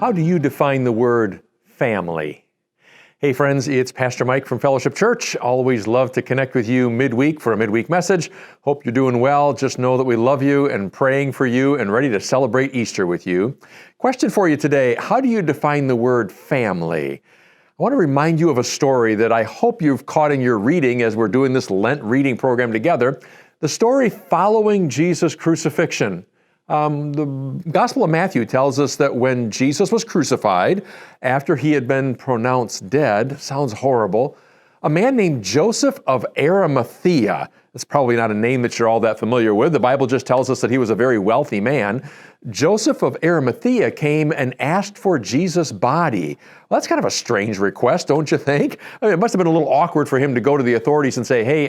How do you define the word family? Hey friends, it's Pastor Mike from Fellowship Church. Always love to connect with you midweek for a midweek message. Hope you're doing well. Just know that we love you and praying for you and ready to celebrate Easter with you. Question for you today, how do you define the word family? I want to remind you of a story that I hope you've caught in your reading as we're doing this Lent reading program together. The story following Jesus' crucifixion. The Gospel of Matthew tells us that when Jesus was crucified, after he had been pronounced dead, sounds horrible, a man named Joseph of Arimathea, it's probably not a name that you're all that familiar with, the Bible just tells us that he was a very wealthy man. Joseph of Arimathea came and asked for Jesus' body. Well, that's kind of a strange request, don't you think? I mean, it must have been a little awkward for him to go to the authorities and say, hey,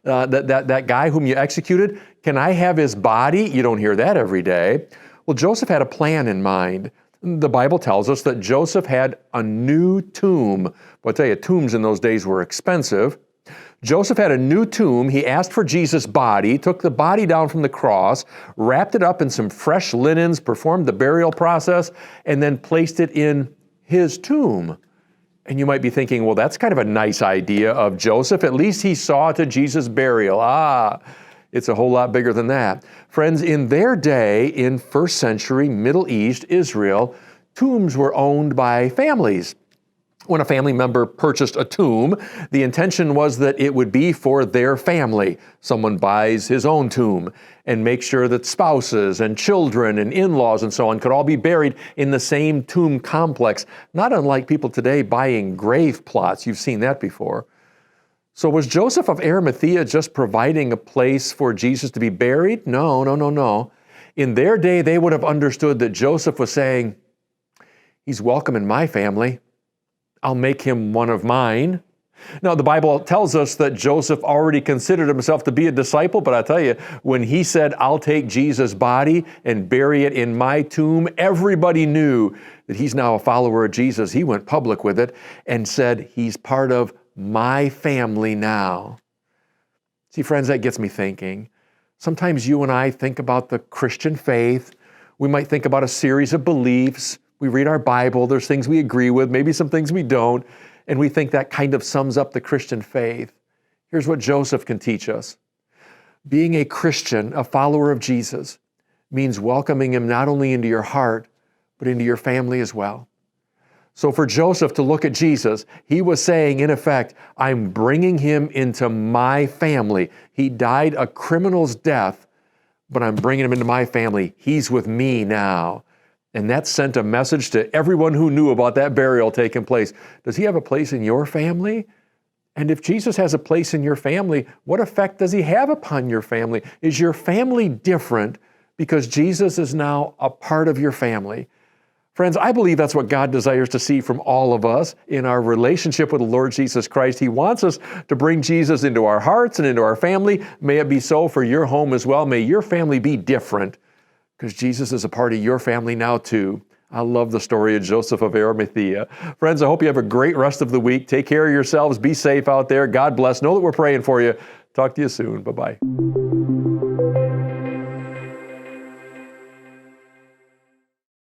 that guy whom you executed, can I have his body? You don't hear that every day. Well, Joseph had a plan in mind. The Bible tells us that Joseph had a new tomb. Well, I'll tell you, tombs in those days were expensive. Joseph had a new tomb. He asked for Jesus' body, took the body down from the cross, wrapped it up in some fresh linens, performed the burial process, and then placed it in his tomb. And you might be thinking, well, that's kind of a nice idea of Joseph. At least he saw to Jesus' burial. It's a whole lot bigger than that. Friends, in their day, in first century Middle East, Israel, tombs were owned by families. When a family member purchased a tomb, the intention was that it would be for their family. Someone buys his own tomb and makes sure that spouses and children and in-laws and so on could all be buried in the same tomb complex, not unlike people today buying grave plots. You've seen that before. So was Joseph of Arimathea just providing a place for Jesus to be buried? No. In their day, they would have understood that Joseph was saying, he's welcome in my family. I'll make him one of mine. Now, the Bible tells us that Joseph already considered himself to be a disciple, but I tell you, when he said, I'll take Jesus' body and bury it in my tomb, everybody knew that he's now a follower of Jesus. He went public with it and said, he's part of my family now. See, friends, that gets me thinking. Sometimes you and I think about the Christian faith. We might think about a series of beliefs. We read our Bible, there's things we agree with, maybe some things we don't, and we think that kind of sums up the Christian faith. Here's what Joseph can teach us. Being a Christian, a follower of Jesus, means welcoming him not only into your heart, but into your family as well. So for Joseph to look at Jesus, he was saying, in effect, I'm bringing him into my family. He died a criminal's death, but I'm bringing him into my family. He's with me now. And that sent a message to everyone who knew about that burial taking place. Does he have a place in your family? And if Jesus has a place in your family, what effect does he have upon your family? Is your family different because Jesus is now a part of your family? Friends, I believe that's what God desires to see from all of us in our relationship with the Lord Jesus Christ. He wants us to bring Jesus into our hearts and into our family. May it be so for your home as well. May your family be different, because Jesus is a part of your family now too. I love the story of Joseph of Arimathea. Friends, I hope you have a great rest of the week. Take care of yourselves. Be safe out there. God bless. Know that we're praying for you. Talk to you soon. Bye-bye.